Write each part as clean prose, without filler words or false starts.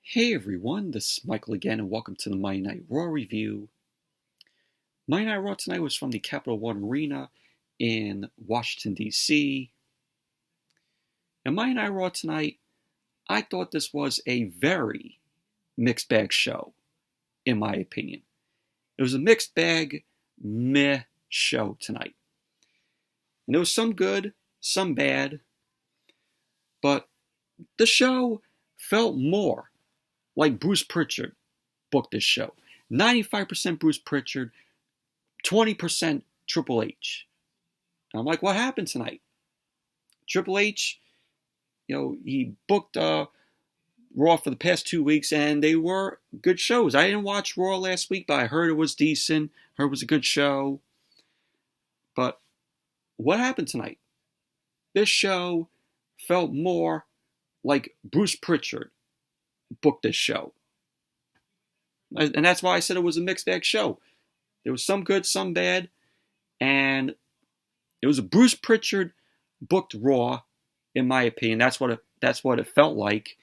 Hey everyone, this is Michael again, and welcome to the Monday Night Raw review. Monday Night Raw tonight was from the Capital One Arena in Washington, D.C. And Monday Night Raw tonight, I thought this was a very mixed bag show, in my opinion. It was a mixed bag, meh show tonight. And there was some good, some bad, but the show felt more like Bruce Pritchard booked this show. 95% Bruce Pritchard, 20% Triple H. And I'm like, what happened tonight? Triple H, he booked Raw for the past 2 weeks, and they were good shows. I didn't watch Raw last week, but I heard it was decent. Heard it was a good show. But what happened tonight? This show felt more like Bruce Pritchard booked this show. And that's why I said it was a mixed bag show. There was some good, some bad, and it was a Bruce Pritchard booked Raw, in my opinion. That's what it felt like.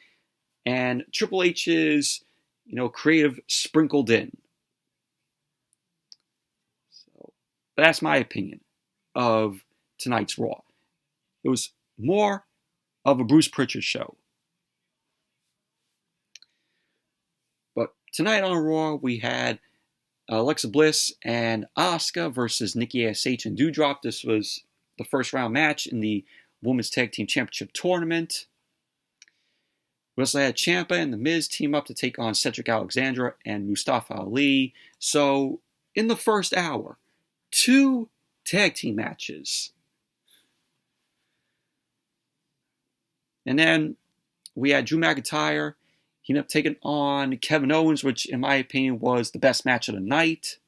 And Triple H's, creative sprinkled in. But that's my opinion of tonight's Raw. It was more of a Bruce Pritchard show. But tonight on Raw, we had Alexa Bliss and Asuka versus Nikki, A.S.H, and Doudrop. This was the first round match in the Women's Tag Team Championship Tournament. We also had Champa and The Miz team up to take on Cedric, Alexandra, and Mustafa Ali. So, in the first hour, 2 tag team matches. And then we had Drew McIntyre. He ended up taking on Kevin Owens, which, in my opinion, was the best match of the night.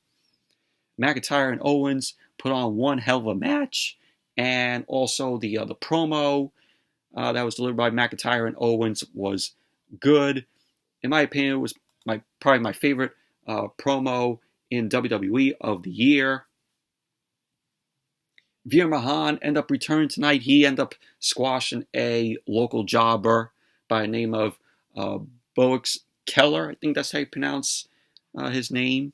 McIntyre and Owens put on one hell of a match. And also the promo that was delivered by McIntyre and Owens was good. In my opinion, it was probably my favorite promo in WWE of the year. Veer Mahaan ended up returning tonight. He ended up squashing a local jobber by the name of Beaux Keller. I think that's how you pronounce his name.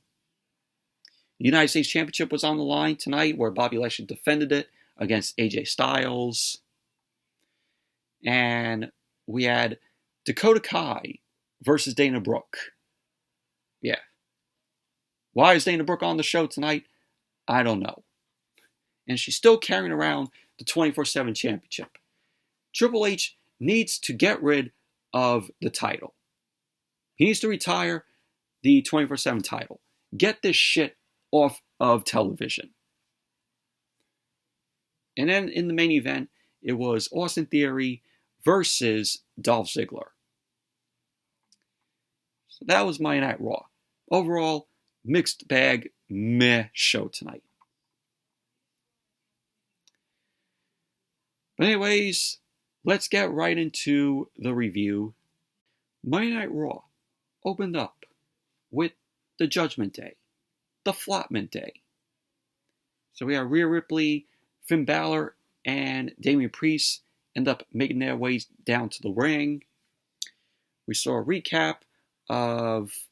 The United States Championship was on the line tonight, where Bobby Lashley defended it against AJ Styles. And we had Dakota Kai versus Dana Brooke. Yeah. Why is Dana Brooke on the show tonight? I don't know. And she's still carrying around the 24/7 championship. Triple H needs to get rid of the title. He needs to retire the 24/7 title. Get this shit off of television. And then in the main event, it was Austin Theory versus Dolph Ziggler. So that was Monday Night Raw. Overall, mixed bag, meh show tonight. But anyways, let's get right into the review. Monday Night Raw opened up with the Judgment Day, the Flopment Day. So we have Rhea Ripley, Finn Balor, and Damian Priest end up making their ways down to the ring. We saw a recap of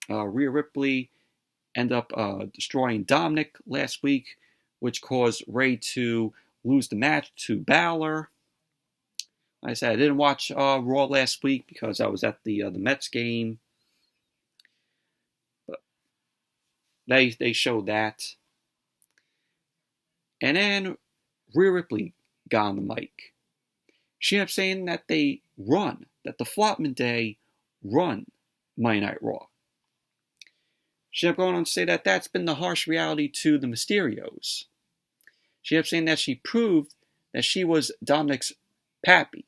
Rhea Ripley end up destroying Dominic last week, which caused Ray to lose the match to Balor. Like I said, I didn't watch Raw last week because I was at the Mets game. But they showed that. And then Rhea Ripley got on the mic. She ended up saying that the Flopment Day run Monday Night Raw. She ended up going on to say that that's been the harsh reality to the Mysterios. She ended up saying that she proved that she was Dominic's pappy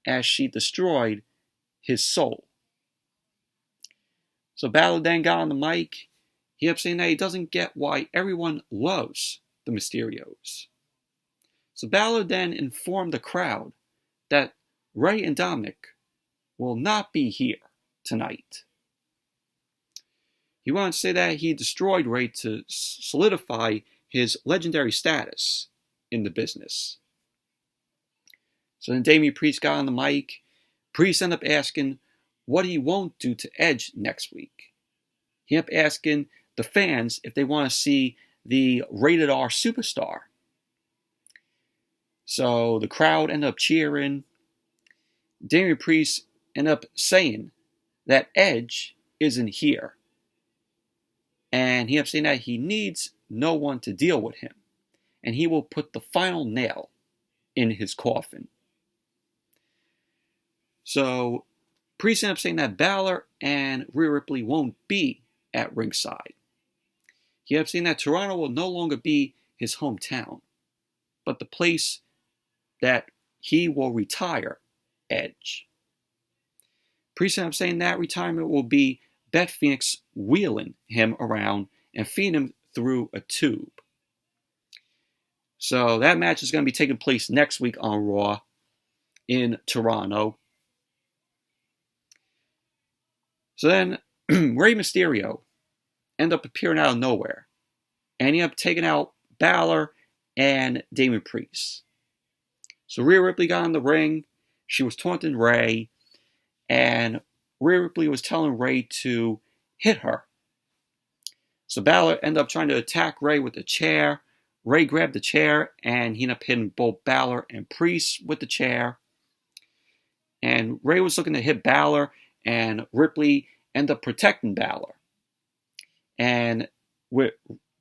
as she destroyed his soul. So Balor then got on the mic. He ended up saying that he doesn't get why everyone loves the Mysterios. So Balor then informed the crowd that Ray and Dominic will not be here tonight. He wanted to say that he destroyed Ray to solidify his legendary status in the business. So then Damian Priest got on the mic. Priest ended up asking what he won't do to Edge next week. He ended up asking the fans if they want to see the rated R superstar. So the crowd ended up cheering. Damian Priest ended up saying that Edge isn't here. And he ended up saying that he needs no one to deal with him. And he will put the final nail in his coffin. So Priest ended up saying that Balor and Rhea Ripley won't be at ringside. He ended up saying that Toronto will no longer be his hometown, but the place that he will retire Edge. Priest ended up saying that retirement will be Beth Phoenix wheeling him around and feeding him through a tube. So that match is going to be taking place next week on Raw in Toronto. So then Rey Mysterio ended up appearing out of nowhere. And he ended up taking out Balor and Damian Priest. So Rhea Ripley got in the ring. She was taunting Rey. And Rhea Ripley was telling Rey to hit her. So Balor ended up trying to attack Rey with a chair. Rey grabbed the chair and he ended up hitting both Balor and Priest with the chair. And Rey was looking to hit Balor, and Ripley ended up protecting Balor. And with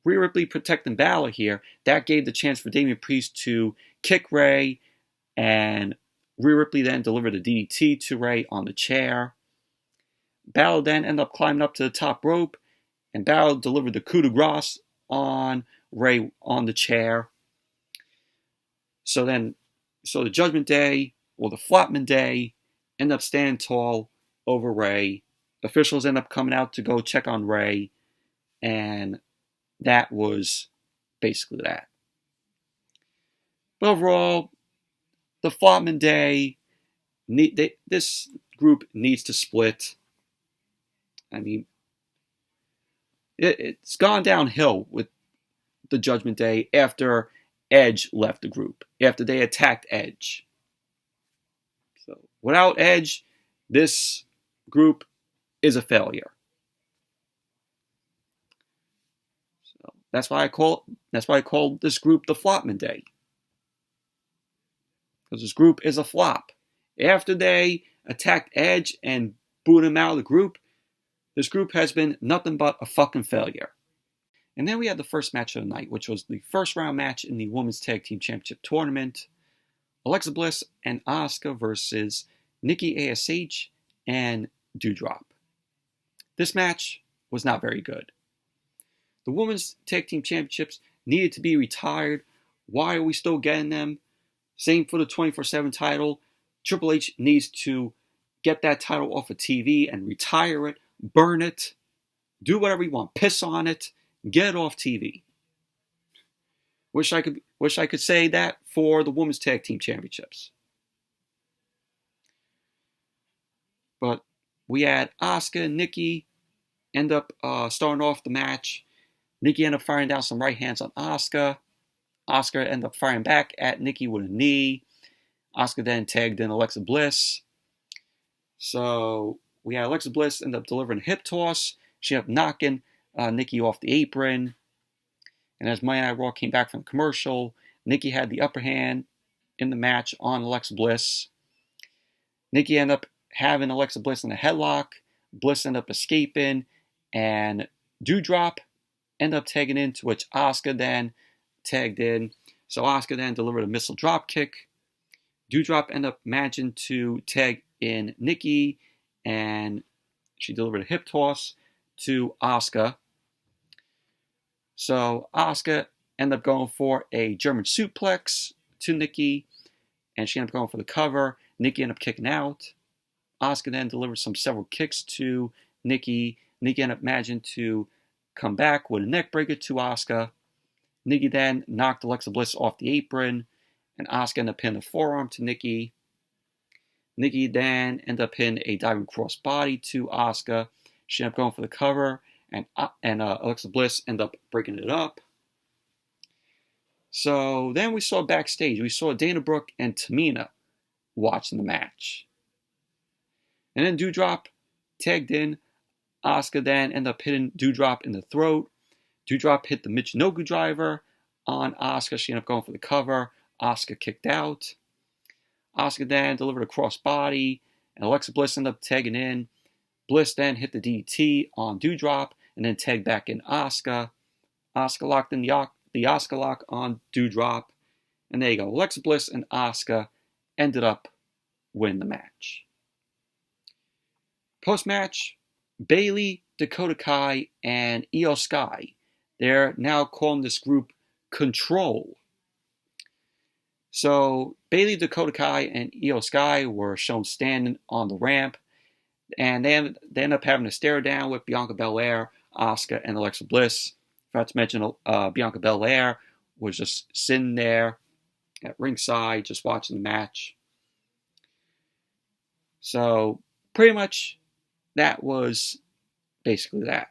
Rhea Ripley protecting Balor here, that gave the chance for Damian Priest to kick Rey, and Rhea Ripley then delivered a DDT to Rey on the chair. Balor then ended up climbing up to the top rope, and Balor delivered the coup de grace on Rey on the chair. So the Judgment Day, or the Flopman Day, ended up standing tall over Rey. Officials end up coming out to go check on Rey, and that was basically that. But overall, the Flopman Day, this group needs to split. I mean, it's gone downhill with the Judgment Day after Edge left the group, after they attacked Edge. So without Edge, this group is a failure. So that's why I call this group the Flopman Day. Because this group is a flop. After they attacked Edge and booed him out of the group, this group has been nothing but a fucking failure. And then we had the first match of the night, which was the first round match in the Women's Tag Team Championship Tournament. Alexa Bliss and Asuka versus Nikki, A.S.H, and Doudrop. This match was not very good. The Women's Tag Team Championships needed to be retired. Why are we still getting them? Same for the 24/7 title. Triple H needs to get that title off of TV and retire it, burn it, do whatever you want, piss on it, get it off TV. Wish I could say that for the Women's Tag Team Championships. But we had Asuka and Nikki end up starting off the match. Nikki ended up firing down some right hands on Asuka. Asuka ended up firing back at Nikki with a knee. Asuka then tagged in Alexa Bliss. So we had Alexa Bliss end up delivering a hip toss. She ended up knocking Nikki off the apron. And as Monday Night Raw came back from commercial, Nikki had the upper hand in the match on Alexa Bliss. Nikki ended up having Alexa Bliss in a headlock. Bliss ended up escaping. And Doudrop ended up tagging in, to which Asuka then tagged in. So Asuka then delivered a missile drop kick. Doudrop ended up managing to tag in Nikki, and she delivered a hip toss to Asuka. So Asuka ended up going for a German suplex to Nikki, and she ended up going for the cover. Nikki ended up kicking out. Asuka then delivered several kicks to Nikki. Nikki ended up managing to come back with a neck breaker to Asuka. Nikki then knocked Alexa Bliss off the apron, and Asuka ended up pinning a forearm to Nikki. Nikki then ended up pinning a diving crossbody to Asuka. She ended up going for the cover, and Alexa Bliss ended up breaking it up. So then we saw backstage, we saw Dana Brooke and Tamina watching the match. And then Doudrop tagged in. Asuka then ended up hitting Doudrop in the throat. Doudrop hit the Michinoku driver on Asuka. She ended up going for the cover. Asuka kicked out. Asuka then delivered a crossbody, and Alexa Bliss ended up tagging in. Bliss then hit the DT on Doudrop, and then tagged back in Asuka. Asuka locked in the Asuka lock on Doudrop, and there you go. Alexa Bliss and Asuka ended up winning the match. Post-match, Bayley, Dakota Kai, and Io Sky. They're now calling this group Control. So Bayley, Dakota Kai, and Io Sky were shown standing on the ramp, and they end up having a stare down with Bianca Belair, Asuka, and Alexa Bliss. Forgot to mention Bianca Belair was just sitting there at ringside, just watching the match. So pretty much that was basically that.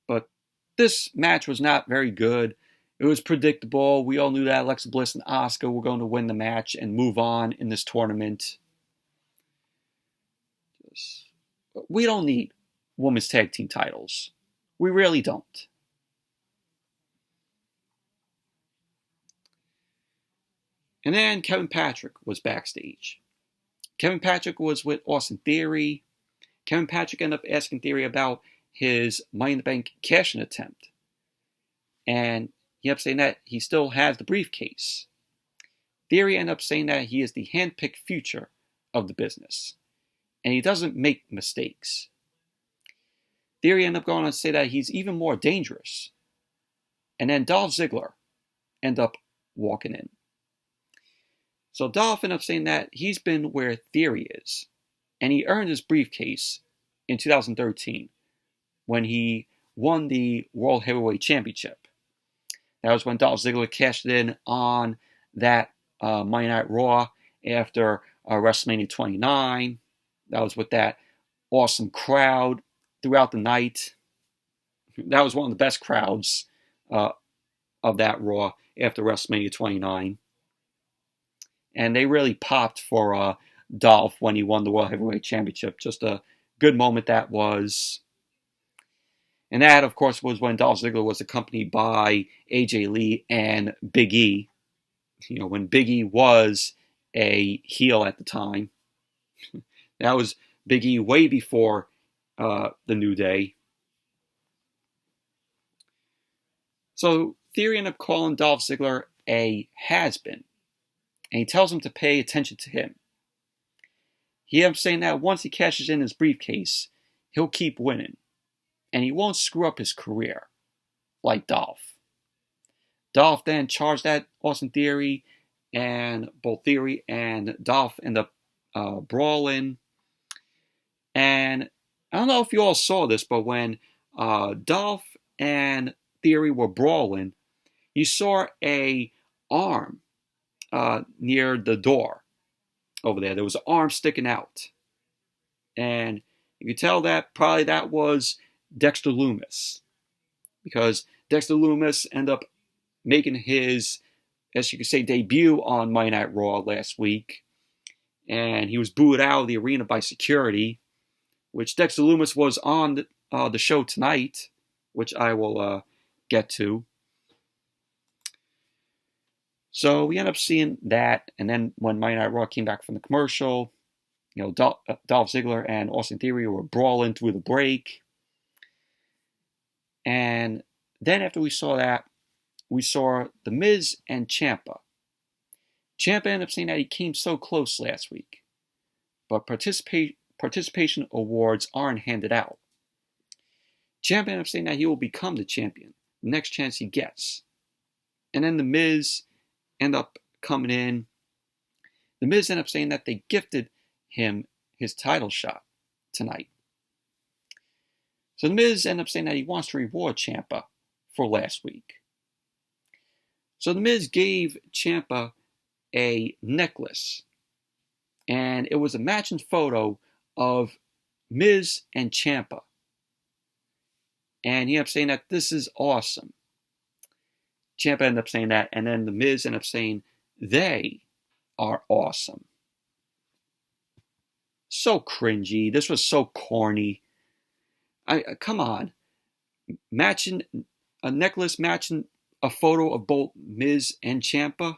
But this match was not very good. It was predictable. We all knew that Alexa Bliss and Asuka were going to win the match and move on in this tournament. We don't need women's tag team titles. We really don't. And then Kevin Patrick was backstage. Kevin Patrick was with Austin Theory. Kevin Patrick ended up asking Theory about his Money in the Bank cash-in attempt. And he ended up saying that he still has the briefcase. Theory ended up saying that he is the hand-picked future of the business. And he doesn't make mistakes. Theory ended up going on to say that he's even more dangerous. And then Dolph Ziggler ended up walking in. So Dolph ended up saying that he's been where Theory is. And he earned his briefcase in 2013 when he won the World Heavyweight Championship. That was when Dolph Ziggler cashed in on that Monday Night Raw after WrestleMania 29. That was with that awesome crowd throughout the night. That was one of the best crowds of that Raw after WrestleMania 29. And they really popped for Dolph when he won the World Heavyweight Championship. Just a good moment that was. And that, of course, was when Dolph Ziggler was accompanied by AJ Lee and Big E. You know, when Big E was a heel at the time. That was Big E way before the New Day. So Theory ended up calling Dolph Ziggler a has-been. And he tells him to pay attention to him. He ended up saying that once he cashes in his briefcase, he'll keep winning. And he won't screw up his career like Dolph. Dolph then charged at Austin Theory, and both Theory and Dolph end up brawling. And I don't know if you all saw this, but when Dolph and Theory were brawling, you saw a arm near the door over there. There was an arm sticking out. And you could tell that probably that was Dexter Lumis. Because Dexter Lumis ended up making his, as you could say, debut on Monday Night Raw last week. And he was booed out of the arena by security, which Dexter Lumis was on the show tonight, which I will get to. So we end up seeing that, and then when Monday Night Raw came back from the commercial, you know, Dolph Ziggler and Austin Theory were brawling through the break. And then after we saw that, we saw The Miz and Ciampa. Ciampa ended up saying that he came so close last week, but participation awards aren't handed out. Ciampa ended up saying that he will become the champion the next chance he gets. And then The Miz end up coming in. The Miz ended up saying that they gifted him his title shot tonight. So The Miz ended up saying that he wants to reward Ciampa for last week. So The Miz gave Ciampa a necklace, and it was a matching photo of Miz and Ciampa. And he ended up saying that this is awesome. Ciampa ended up saying that, and then The Miz ended up saying they are awesome. So cringy. This was so corny. Come on. Matching a necklace matching a photo of both Miz and Ciampa.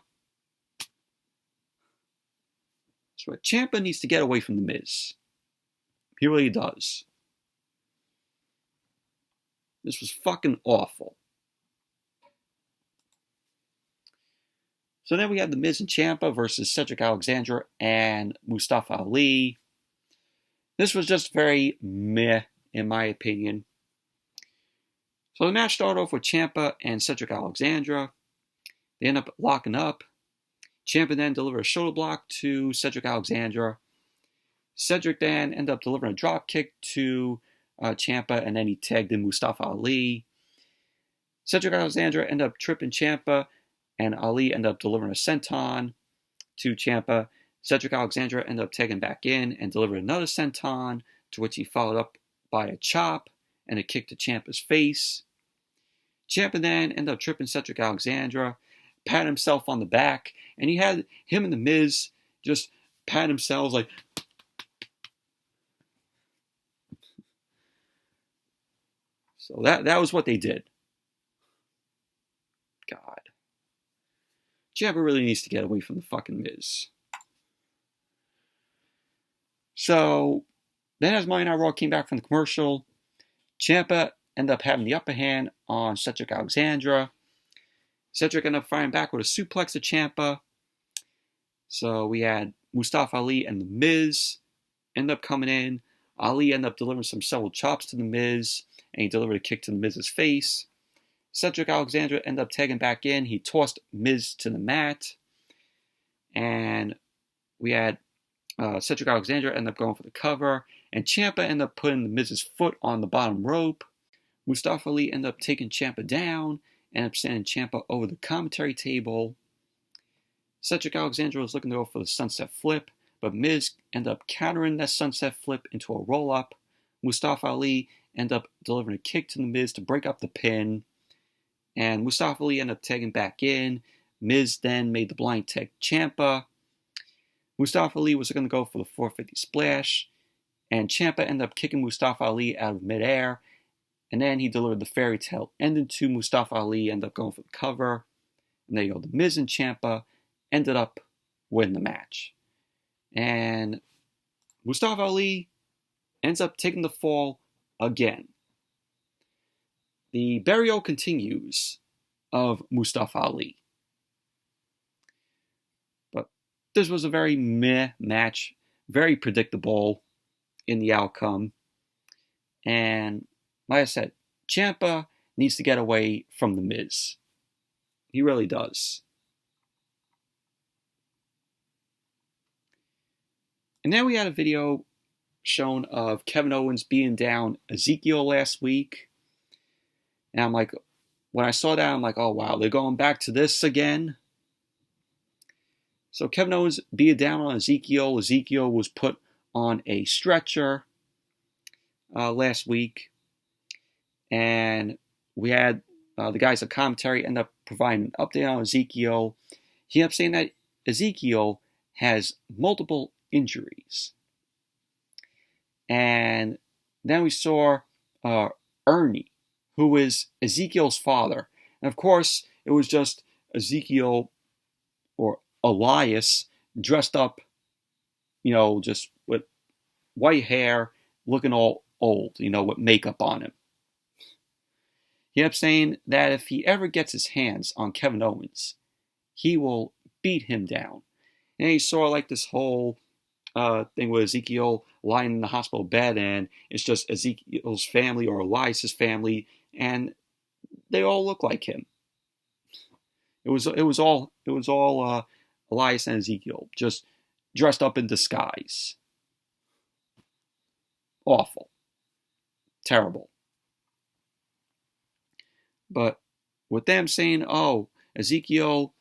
So Ciampa needs to get away from the Miz. He really does. This was fucking awful. So then we had the Miz and Ciampa versus Cedric Alexandra and Mustafa Ali. This was just very meh, in my opinion. So the match started off with Ciampa and Cedric Alexandra. They end up locking up. Ciampa then delivered a shoulder block to Cedric Alexandra. Cedric then ended up delivering a drop kick to Ciampa, and then he tagged in Mustafa Ali. Cedric Alexandra ended up tripping Ciampa, and Ali ended up delivering a senton to Ciampa. Cedric Alexandra ended up tagging back in and delivered another senton, to which he followed up by a chop and a kick to Ciampa's face. Ciampa then ended up tripping Cedric Alexandra, pat himself on the back, and he had him and the Miz just pat themselves like. So that was what they did. God. Ciampa really needs to get away from the fucking Miz. So then as Monday Night Raw came back from the commercial, Ciampa ended up having the upper hand on Cedric Alexandra. Cedric ended up firing back with a suplex to Ciampa. So we had Mustafa Ali and The Miz end up coming in. Ali ended up delivering some several chops to The Miz, and he delivered a kick to The Miz's face. Cedric Alexandra ended up tagging back in. He tossed Miz to the mat. And we had Cedric Alexandra end up going for the cover. And Ciampa ended up putting The Miz's foot on the bottom rope. Mustafa Ali ended up taking Ciampa down, ended up sending Ciampa over the commentary table. Cedric Alexandra was looking to go for the sunset flip, but Miz ended up countering that sunset flip into a roll-up. Mustafa Ali ended up delivering a kick to The Miz to break up the pin. And Mustafa Ali ended up tagging back in. Miz then made the blind tag Ciampa. Mustafa Ali was going to go for the 450 splash. And Ciampa ended up kicking Mustafa Ali out of midair. And then he delivered the fairy tale ending to Mustafa Ali, ended up going for the cover. And there you go. The Miz and Ciampa ended up winning the match. And Mustafa Ali ends up taking the fall again. The burial continues of Mustafa Ali. But this was a very meh match, very predictable in the outcome. And like I said, Ciampa needs to get away from The Miz. He really does. And then we had a video shown of Kevin Owens beating down Ezekiel last week. And I'm like, when I saw that, I'm like, oh wow, they're going back to this again. So Kevin Owens beat down on Ezekiel. Ezekiel was put on a stretcher last week. And we had the guys at commentary end up providing an update on Ezekiel. He ended up saying that Ezekiel has multiple injuries. And then we saw Ernie, who is Ezekiel's father. And of course, it was just Ezekiel or Elias dressed up, just with white hair, looking all old, with makeup on him. He ended up saying that if he ever gets his hands on Kevin Owens, he will beat him down. And he saw like this whole thing with Ezekiel lying in the hospital bed, and it's just Ezekiel's family or Elias's family, and they all look like him. It was all Elias and Ezekiel just dressed up in disguise. Awful, terrible. But with them saying, oh, Ezekiel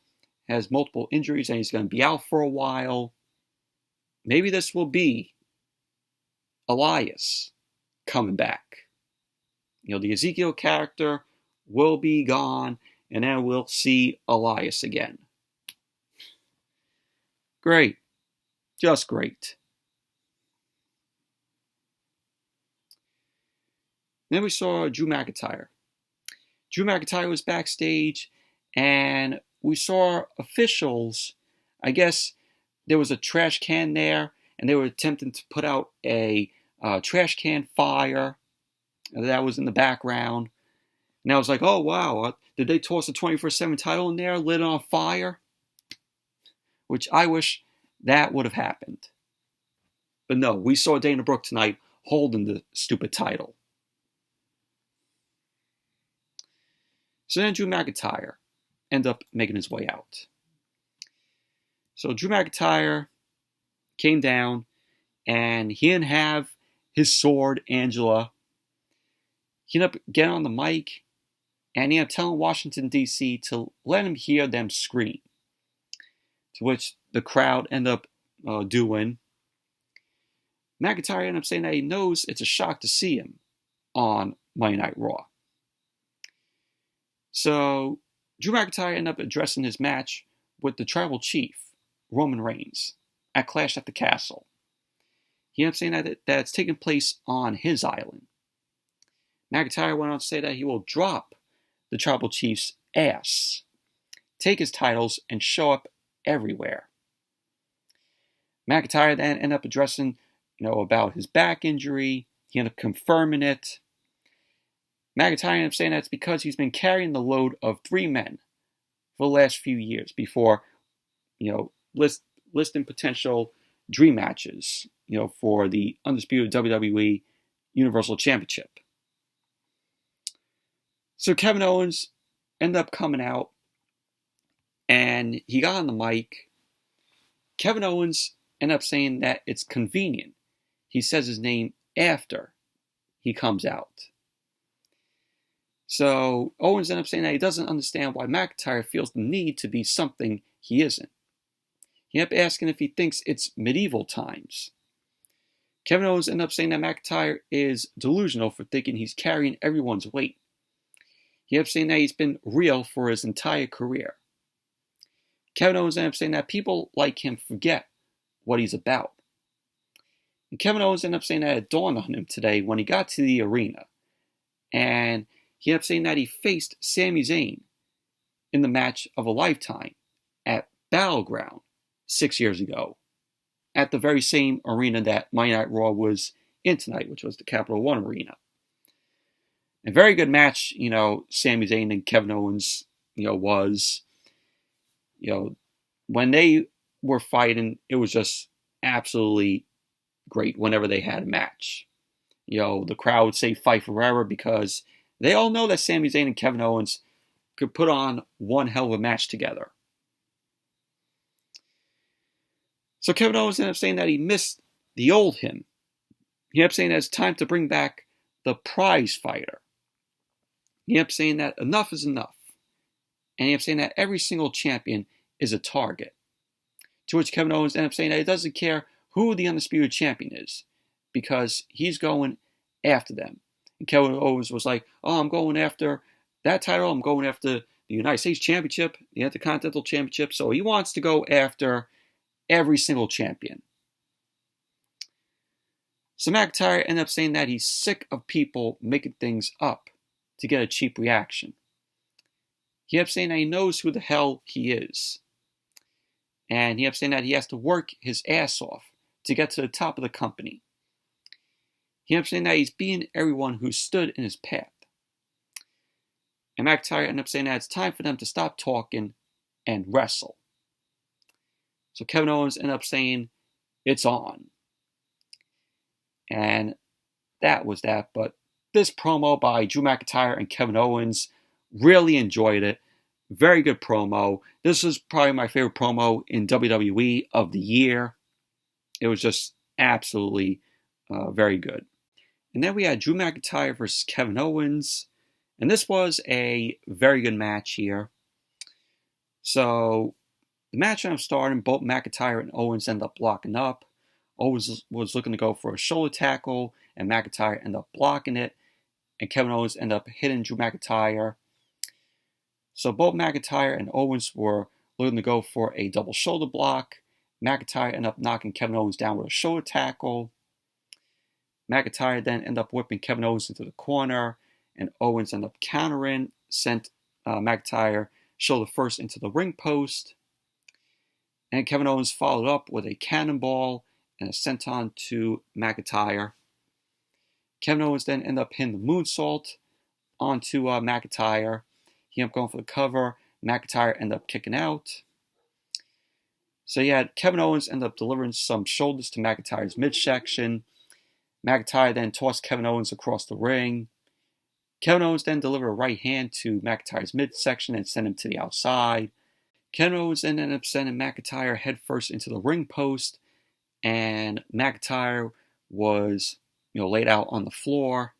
has multiple injuries and he's going to be out for a while, maybe this will be Elias coming back. The Ezekiel character will be gone, and then we'll see Elias again. Great. Just great. Then we saw Drew McIntyre. Drew McIntyre was backstage, and we saw officials. I guess there was a trash can there, and they were attempting to put out a trash can fire that was in the background. And I was like, oh, wow, did they toss a 24/7 title in there, lit it on fire? Which I wish that would have happened. But no, we saw Dana Brooke tonight holding the stupid title. So then Drew McIntyre ended up making his way out. So Drew McIntyre came down, and he didn't have his sword, Angela. He ended up getting on the mic, and he ended up telling Washington, D.C. to let him hear them scream. To which the crowd ended up doing. McIntyre ended up saying that he knows it's a shock to see him on Monday Night Raw. So Drew McIntyre ended up addressing his match with the tribal chief, Roman Reigns, at Clash at the Castle. He ended up saying that it's taking place on his island. McIntyre went on to say that he will drop the tribal chief's ass, take his titles, and show up everywhere. McIntyre then ended up addressing, about his back injury. He ended up confirming it. McIntyre ended up saying that it's because he's been carrying the load of 3 men for the last few years before, listing potential dream matches, for the undisputed WWE Universal Championship. So Kevin Owens ended up coming out, and he got on the mic. Kevin Owens ended up saying that it's convenient he says his name after he comes out. So Owens ended up saying that he doesn't understand why McIntyre feels the need to be something he isn't. He ended up asking if he thinks it's medieval times. Kevin Owens ended up saying that McIntyre is delusional for thinking he's carrying everyone's weight. He ended up saying that he's been real for his entire career. Kevin Owens ended up saying that people like him forget what he's about. And Kevin Owens ended up saying that it dawned on him today when he got to the arena. And he ended up saying that he faced Sami Zayn in the match of a lifetime at Battleground 6 years ago, at the very same arena that Monday Night Raw was in tonight, which was the Capital One Arena. A very good match, Sami Zayn and Kevin Owens, was. When they were fighting, it was just absolutely great whenever they had a match. The crowd would say fight forever because they all know that Sami Zayn and Kevin Owens could put on one hell of a match together. So Kevin Owens ended up saying that he missed the old him. He ended up saying that it's time to bring back the prize fighter. He ended up saying that enough is enough. And he ended up saying that every single champion is a target. To which Kevin Owens ended up saying that he doesn't care who the undisputed champion is because he's going after them. And Kevin Owens was like, oh, I'm going after that title. I'm going after the United States Championship, the Intercontinental Championship. So he wants to go after every single champion. So McIntyre ended up saying that he's sick of people making things up to get a cheap reaction. He ended up saying that he knows who the hell he is. And he ended up saying that he has to work his ass off to get to the top of the company. He ended up saying that he's beating everyone who stood in his path. And McIntyre ended up saying that it's time for them to stop talking and wrestle. So Kevin Owens ended up saying, it's on. And that was that. But this promo by Drew McIntyre and Kevin Owens, really enjoyed it. Very good promo. This was probably my favorite promo in WWE of the year. It was just absolutely very good. And then we had Drew McIntyre versus Kevin Owens. And this was a very good match here. So the match ended up starting. Both McIntyre and Owens ended up blocking up. Owens was looking to go for a shoulder tackle, and McIntyre ended up blocking it. And Kevin Owens ended up hitting Drew McIntyre. So both McIntyre and Owens were looking to go for a double shoulder block. McIntyre ended up knocking Kevin Owens down with a shoulder tackle. McIntyre then ended up whipping Kevin Owens into the corner, and Owens ended up countering, sent McIntyre shoulder first into the ring post. And Kevin Owens followed up with a cannonball and a senton to McIntyre. Kevin Owens then ended up hitting the moonsault onto McIntyre. He ended up going for the cover. McIntyre ended up kicking out. So Kevin Owens ended up delivering some shoulders to McIntyre's midsection. McIntyre then tossed Kevin Owens across the ring. Kevin Owens then delivered a right hand to McIntyre's midsection and sent him to the outside. Kevin Owens then ended up sending McIntyre headfirst into the ring post, and McIntyre was laid out on the floor.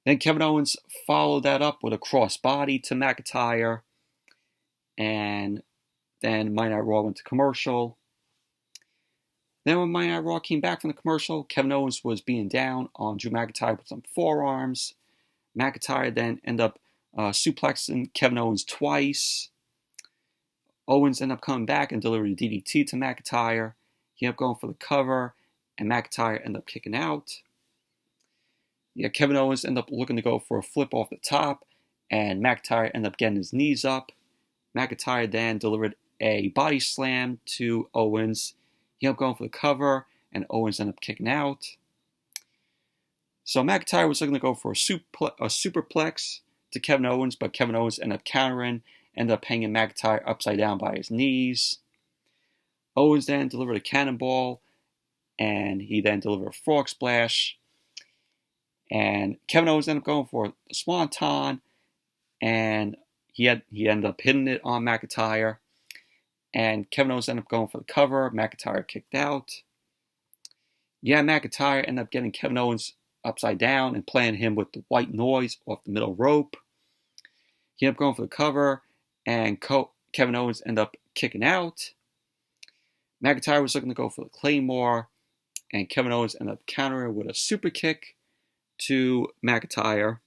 Then Kevin Owens followed that up with a crossbody to McIntyre, and then Monday Night Raw went to commercial. Then when Monday Night Raw came back from the commercial, Kevin Owens was being down on Drew McIntyre with some forearms. McIntyre then ended up suplexing Kevin Owens twice. Owens ended up coming back and delivering a DDT to McIntyre. He ended up going for the cover, and McIntyre ended up kicking out. Kevin Owens ended up looking to go for a flip off the top, and McIntyre ended up getting his knees up. McIntyre then delivered a body slam to Owens. He ended up going for the cover, and Owens ended up kicking out. So McIntyre was looking to go for a superplex to Kevin Owens, but Kevin Owens ended up countering, ended up hanging McIntyre upside down by his knees. Owens then delivered a cannonball, and he then delivered a frog splash. And Kevin Owens ended up going for a swanton, and he ended up hitting it on McIntyre. And Kevin Owens ended up going for the cover. McIntyre kicked out. McIntyre ended up getting Kevin Owens upside down and playing him with the white noise off the middle rope. He ended up going for the cover, and Kevin Owens ended up kicking out. McIntyre was looking to go for the Claymore, and Kevin Owens ended up countering with a super kick to McIntyre.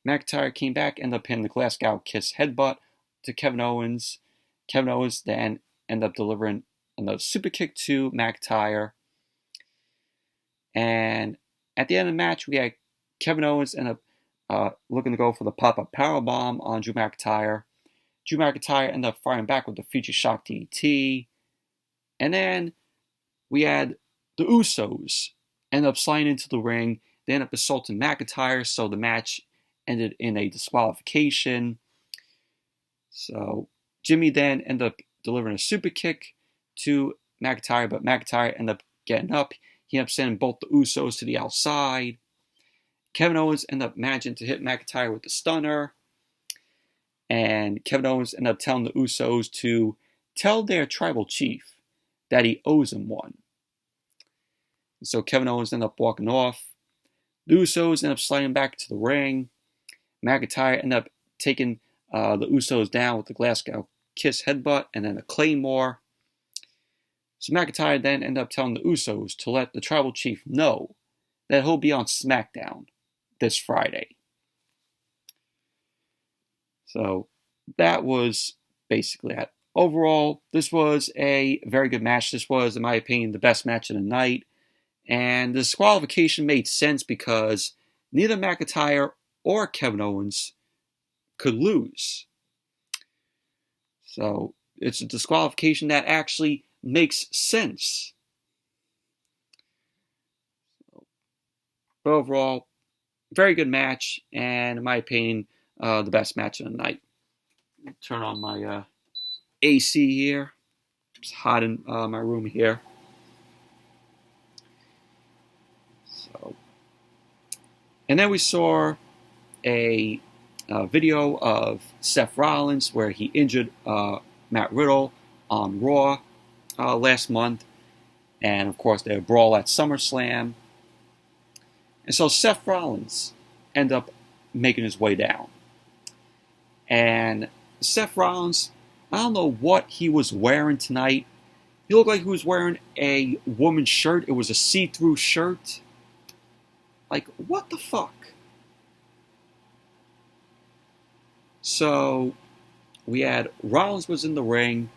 McIntyre came back, ended up hitting the Glasgow Kiss headbutt to Kevin Owens. Kevin Owens then ended up delivering another super kick to McIntyre. And at the end of the match, we had Kevin Owens ended up looking to go for the pop-up powerbomb on Drew McIntyre. Drew McIntyre ended up firing back with the Future Shock DDT. And then we had the Usos end up sliding into the ring. They ended up assaulting McIntyre, so the match ended in a disqualification. So Jimmy then ended up delivering a super kick to McIntyre, but McIntyre ended up getting up. He ended up sending both the Usos to the outside. Kevin Owens ended up managing to hit McIntyre with the stunner. And Kevin Owens ended up telling the Usos to tell their tribal chief that he owes him one. So Kevin Owens ended up walking off. The Usos ended up sliding back to the ring. McIntyre ended up taking the Usos down with the Glasgow Kiss headbutt and then a Claymore. So McIntyre then ended up telling the Usos to let the tribal chief know that he'll be on SmackDown this Friday. So that was basically it. Overall, this was a very good match. This was, in my opinion, the best match of the night. And the disqualification made sense because neither McIntyre or Kevin Owens could lose. So it's a disqualification that actually makes sense. But overall, very good match, and in my opinion, the best match of the night. Turn on my AC here. It's hot in my room here. And then we saw a video of Seth Rollins where he injured Matt Riddle on Raw last month. And of course, they had a brawl at SummerSlam. And so Seth Rollins ended up making his way down. And Seth Rollins, I don't know what he was wearing tonight. He looked like he was wearing a woman's shirt. It was a see-through shirt. Like, what the fuck? So, we had Rollins was in the ring.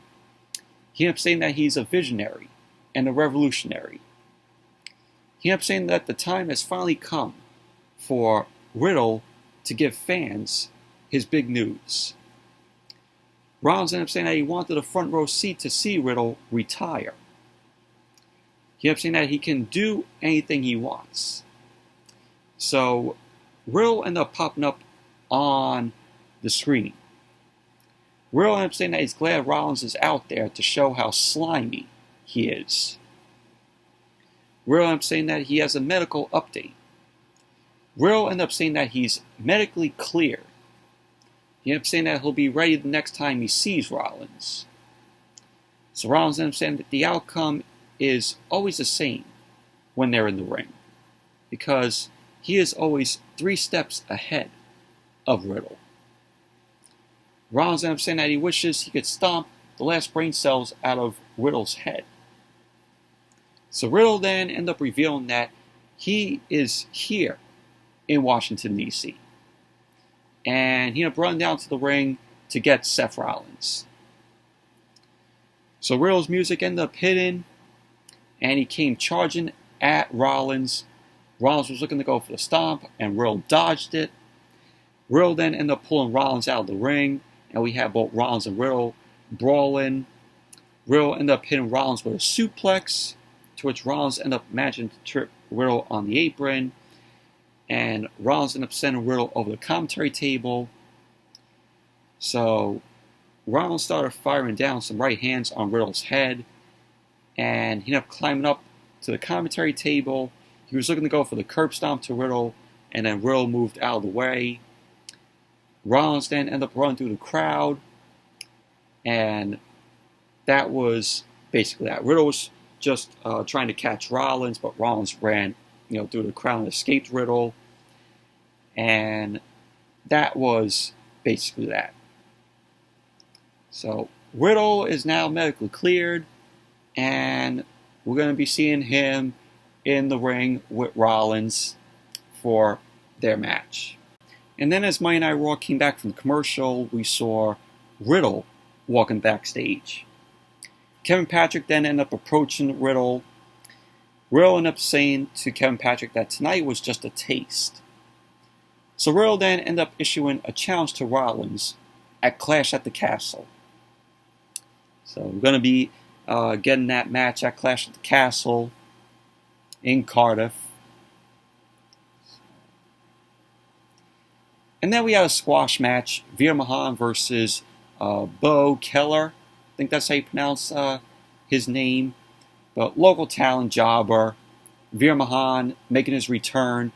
He ended up saying that he's a visionary and a revolutionary. He He ended up saying that the time has finally come for Riddle to give fans his big news. Rollins ended up saying that he wanted a front row seat to see Riddle retire. He ended up saying that he can do anything he wants. So Riddle ended up popping up on the screen. Riddle ended up saying that he's glad Rollins is out there to show how slimy he is. Riddle ended up saying that he has a medical update. Riddle ended up saying that he's medically cleared. He ended up saying that he'll be ready the next time he sees Rollins. So Rollins ended up saying that the outcome is always the same when they're in the ring, because he is always 3 steps ahead of Riddle. Rollins ended up saying that he wishes he could stomp the last brain cells out of Riddle's head. So Riddle then ended up revealing that he is here in Washington, D.C. And he ended up running down to the ring to get Seth Rollins. So Riddle's music ended up hitting, and he came charging at Rollins. Rollins was looking to go for the stomp, and Riddle dodged it. Riddle then ended up pulling Rollins out of the ring, and we had both Rollins and Riddle brawling. Riddle ended up hitting Rollins with a suplex, to which Rollins ended up managing to trip Riddle on the apron, and Rollins ended up sending Riddle over the commentary table. So Rollins started firing down some right hands on Riddle's head, and he ended up climbing up to the commentary table. He was looking to go for the curb stomp to Riddle, and then Riddle moved out of the way. Rollins then ended up running through the crowd, and that was basically that. Riddle was just trying to catch Rollins, but Rollins ran, through the crowd and escaped Riddle, and that was basically that. So Riddle is now medically cleared, and we're going to be seeing him in the ring with Rollins for their match. And then as Monday Night Raw came back from commercial, we saw Riddle walking backstage. Kevin Patrick then ended up approaching Riddle. Riddle ended up saying to Kevin Patrick that tonight was just a taste. So Riddle then ended up issuing a challenge to Rollins at Clash at the Castle. So we're going to be getting that match at Clash at the Castle in Cardiff. And then we had a squash match, Veer Mahaan versus Beaux, Keller. I think that's how you pronounce his name. But local talent jobber, Veer Mahaan making his return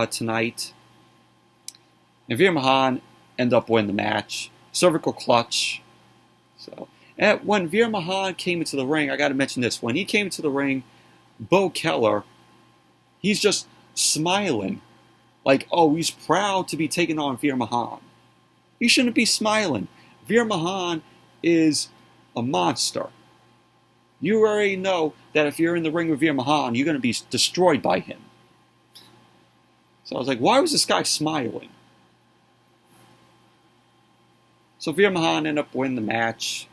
tonight. And Veer Mahaan ended up winning the match. Cervical clutch. So, and when Veer Mahaan came into the ring, I got to mention this. When he came into the ring, Beaux Keller, he's just smiling. Like, oh, he's proud to be taking on Veer Mahaan. He shouldn't be smiling. Veer Mahaan is a monster. You already know that if you're in the ring with Veer Mahaan, you're going to be destroyed by him. So I was like, why was this guy smiling? So Veer Mahaan ended up winning the match.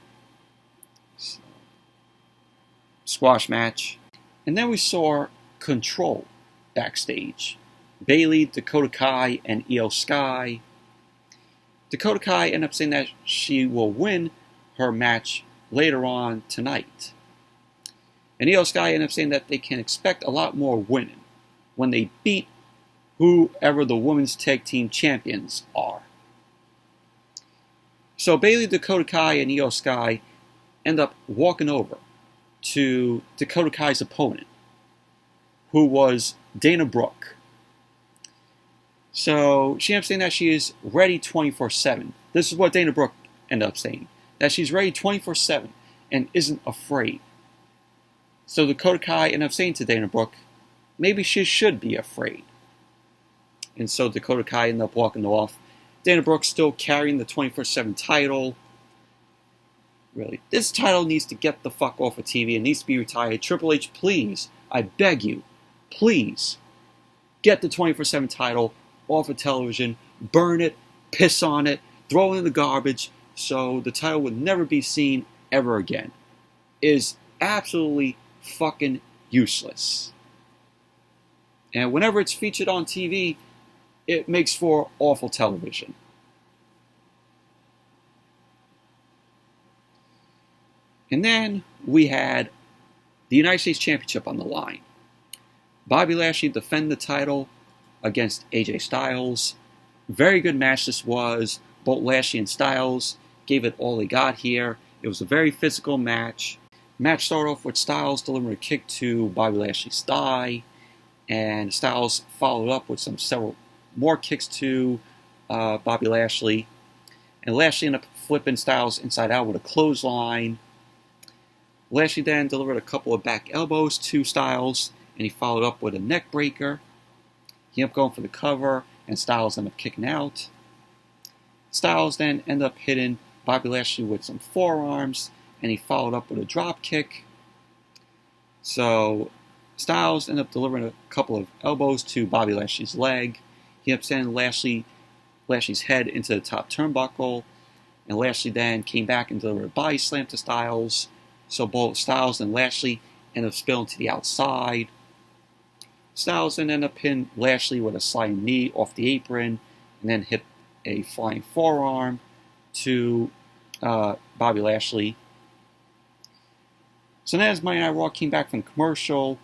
Squash match. And then we saw Control backstage. Bayley, Dakota Kai, and Io Sky. Dakota Kai ended up saying that she will win her match later on tonight. And Io Sky ended up saying that they can expect a lot more winning when they beat whoever the women's tag team champions are. So Bayley, Dakota Kai, and Io Sky end up walking over to Dakota Kai's opponent, who was Dana Brooke. So she ended up saying that she is ready 24/7. This is what Dana Brooke ended up saying, that she's ready 24/7 and isn't afraid. So Dakota Kai ended up saying to Dana Brooke, maybe she should be afraid. And so Dakota Kai ended up walking off. Dana Brooke still carrying the 24/7 title. Really, this title needs to get the fuck off of TV. It needs to be retired. Triple H, please, I beg you, please, get the 24/7 title off of television, burn it, piss on it, throw it in the garbage, so the title would never be seen ever again. It is absolutely fucking useless. And whenever it's featured on TV, it makes for awful television. And then we had the United States Championship on the line. Bobby Lashley defended the title against AJ Styles. Very good match this was. Both Lashley and Styles gave it all they got here. It was a very physical match. Match started off with Styles delivering a kick to Bobby Lashley's thigh, and Styles followed up with several more kicks to Bobby Lashley. And Lashley ended up flipping Styles inside out with a clothesline. Lashley then delivered a couple of back elbows to Styles, and he followed up with a neck breaker. He ended up going for the cover, and Styles ended up kicking out. Styles then ended up hitting Bobby Lashley with some forearms, and he followed up with a drop kick. So Styles ended up delivering a couple of elbows to Bobby Lashley's leg. He ended up sending Lashley's head into the top turnbuckle, and Lashley then came back and delivered a body slam to Styles. So both Styles and Lashley ended up spilling to the outside. Styles then ended up pinning Lashley with a sliding knee off the apron, and then hit a flying forearm to Bobby Lashley. So then as Monday Night Raw came back from the commercial,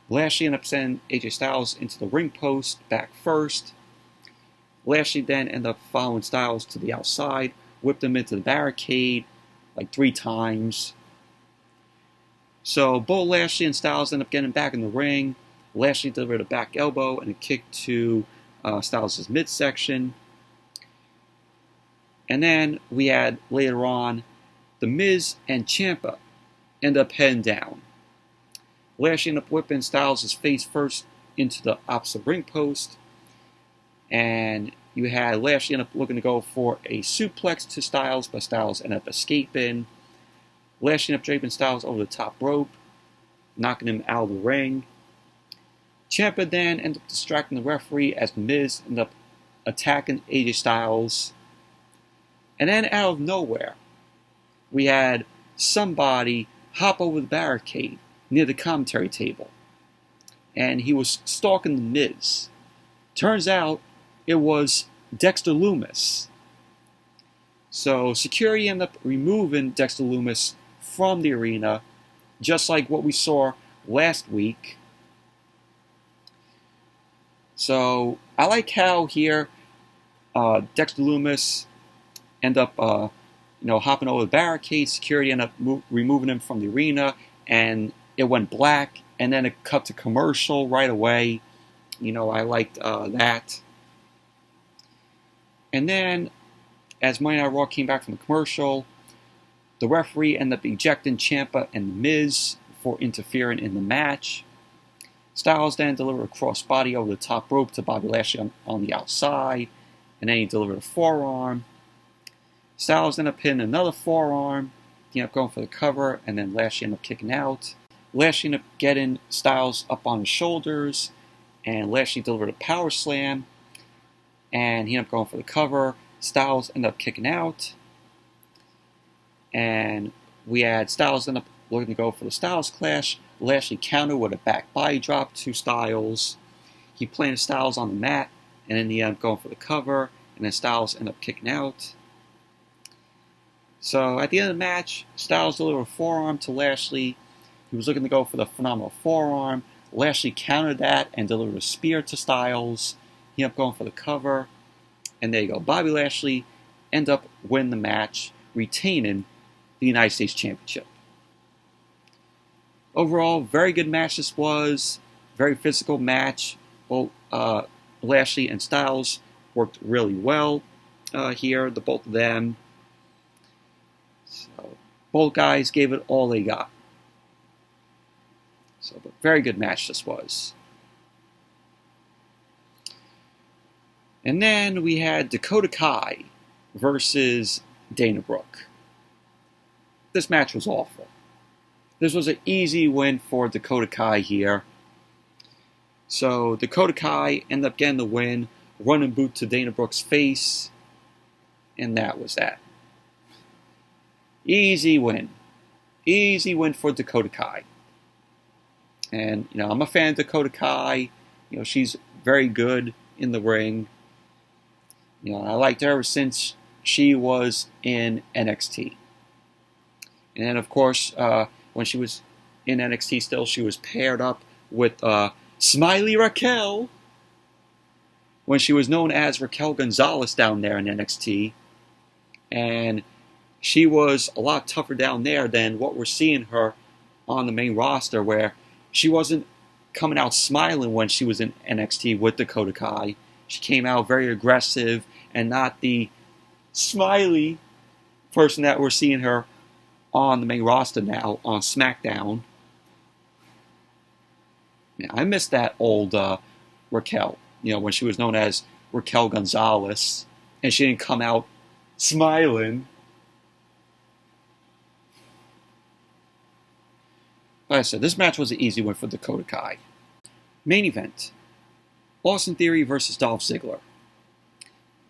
Lashley ended up sending AJ Styles into the ring post back first. Lashley then ended up following Styles to the outside, whipped him into the barricade like 3 times. So both Lashley and Styles ended up getting back in the ring. Lashley delivered a back elbow and a kick to Styles' midsection. And then we had later on The Miz and Ciampa end up heading down. Lashley ended up whipping Styles' face first into the opposite ring post. And you had Lashley end up looking to go for a suplex to Styles, but Styles ended up escaping. Lashley ended up draping Styles over the top rope, knocking him out of the ring. Ciampa then ended up distracting the referee as The Miz ended up attacking AJ Styles. And then out of nowhere, we had somebody hop over the barricade near the commentary table. And he was stalking The Miz. Turns out it was Dexter Lumis. So security ended up removing Dexter Lumis from the arena, just like what we saw last week. So I like how here Dexter Lumis ended up hopping over the barricade. Security ended up removing him from the arena, and it went black, and then it cut to commercial right away. I liked that. And then, as Monday Night Raw came back from the commercial, the referee ended up ejecting Ciampa and The Miz for interfering in the match. Styles then delivered a crossbody over the top rope to Bobby Lashley on the outside, and then he delivered a forearm. Styles ended up hitting another forearm. He ended up going for the cover, and then Lashley ended up kicking out. Lashley ended up getting Styles up on his shoulders, and Lashley delivered a power slam, and he ended up going for the cover. Styles ended up kicking out, and we had Styles end up looking to go for the Styles Clash. Lashley countered with a back body drop to Styles. He planted Styles on the mat, and then he ended up going for the cover, and then Styles ended up kicking out. So at the end of the match, Styles delivered a forearm to Lashley. He was looking to go for the phenomenal forearm. Lashley countered that and delivered a spear to Styles. He ended up going for the cover. And there you go. Bobby Lashley ended up winning the match, retaining the United States Championship. Overall, very good match this was. Very physical match. Both Lashley and Styles worked really well here, the both of them. So both guys gave it all they got. So, but very good match this was. And then we had Dakota Kai versus Dana Brooke. This match was awful. This was an easy win for Dakota Kai here. So Dakota Kai ended up getting the win, running boot to Dana Brooke's face, and that was that. Easy win. Easy win for Dakota Kai. And, I'm a fan of Dakota Kai. She's very good in the ring. I liked her since she was in NXT. And then, of course, when she was in NXT still, she was paired up with Smiley Raquel, when she was known as Raquel Gonzalez down there in NXT. And she was a lot tougher down there than what we're seeing her on the main roster, where she wasn't coming out smiling when she was in NXT with Dakota Kai. She came out very aggressive and not the smiley person that we're seeing her on the main roster now on SmackDown. Yeah, I miss that old Raquel, when she was known as Raquel Gonzalez, and she didn't come out smiling. Like I said, this match was an easy one for Dakota Kai. Main event, Austin Theory versus Dolph Ziggler.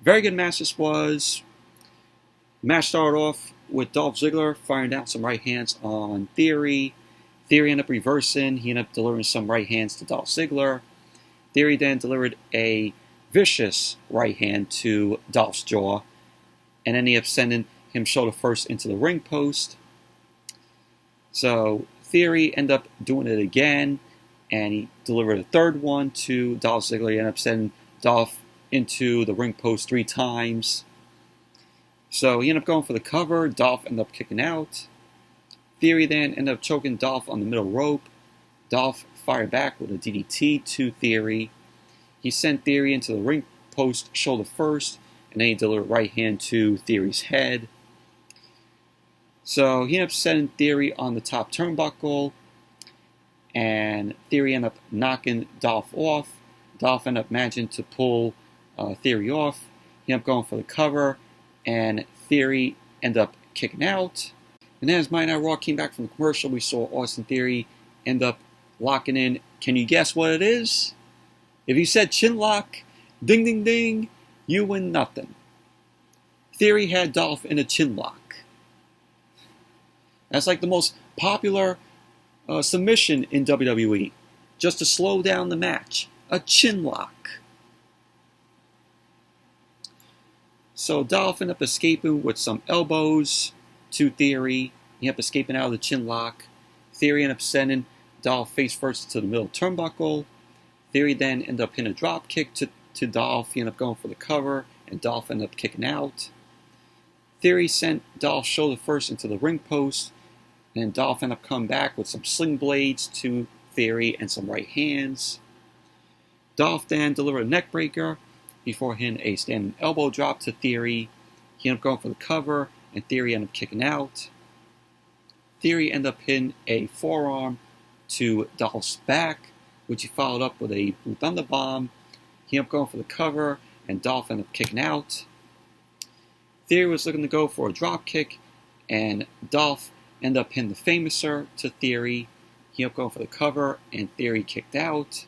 Very good match this was. Match started off with Dolph Ziggler firing down some right hands on Theory. Theory ended up reversing. He ended up delivering some right hands to Dolph Ziggler. Theory then delivered a vicious right hand to Dolph's jaw, and then he ended up sending him shoulder first into the ring post. So Theory ended up doing it again, and he delivered a third one to Dolph Ziggler. He ended up sending Dolph into the ring post 3 times. So he ended up going for the cover. Dolph ended up kicking out. Theory then ended up choking Dolph on the middle rope. Dolph fired back with a DDT to Theory. He sent Theory into the ring post shoulder first, and then he delivered right hand to Theory's head. So he ended up setting Theory on the top turnbuckle, and Theory ended up knocking Dolph off. Dolph ended up managing to pull Theory off. He ended up going for the cover, and Theory ended up kicking out. And then as Monday Night Raw came back from the commercial, we saw Austin Theory end up locking in. Can you guess what it is? If you said chin lock, ding ding ding, you win nothing. Theory had Dolph in a chin lock. That's like the most popular submission in WWE, just to slow down the match. A chin lock. So Dolph ended up escaping with some elbows to Theory. He ended up escaping out of the chin lock. Theory ended up sending Dolph face first to the middle turnbuckle. Theory then ended up hitting a drop kick to Dolph. He ended up going for the cover, and Dolph ended up kicking out. Theory sent Dolph shoulder first into the ring post, and Dolph ended up coming back with some sling blades to Theory and some right hands. Dolph then delivered a neck breaker before hitting a standing elbow drop to Theory. He ended up going for the cover, and Theory ended up kicking out. Theory ended up hitting a forearm to Dolph's back, which he followed up with a Blue Thunder Bomb. He ended up going for the cover, and Dolph ended up kicking out. Theory was looking to go for a drop kick, and Dolph ended up hitting the Famouser to Theory. He ended up going for the cover, and Theory kicked out.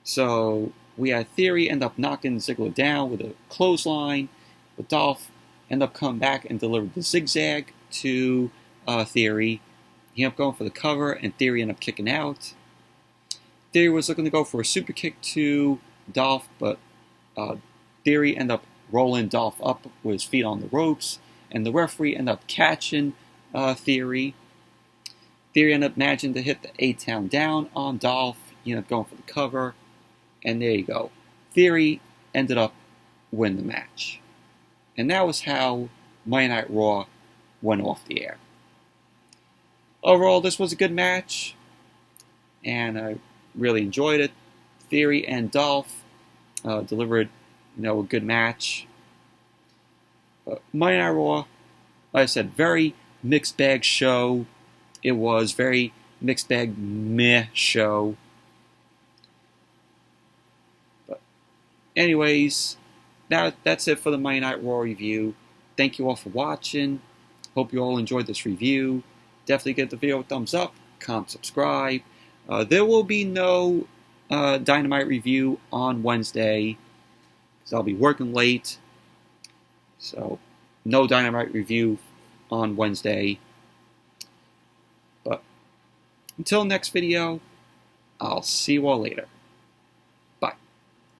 So we had Theory end up knocking Ziggler down with a clothesline, but Dolph ended up coming back and delivered the zigzag to Theory. He ended up going for the cover, and Theory ended up kicking out. Theory was looking to go for a super kick to Dolph, but Theory ended up rolling Dolph up with his feet on the ropes, and the referee ended up catching Theory. Theory ended up managing to hit the A-Town down on Dolph. He ended up going for the cover, and there you go. Theory ended up winning the match. And that was how Monday Night Raw went off the air. Overall, this was a good match, and I really enjoyed it. Theory and Dolph delivered, a good match. Monday Night Raw, like I said, very mixed bag show. It was very mixed bag meh show. But anyways, that's it for the Monday Night Raw review. Thank you all for watching. Hope you all enjoyed this review. Definitely give the video a thumbs up, comment, subscribe. There will be no Dynamite review on Wednesday, because I'll be working late. So, no Dynamite review on Wednesday. But until next video, I'll see you all later.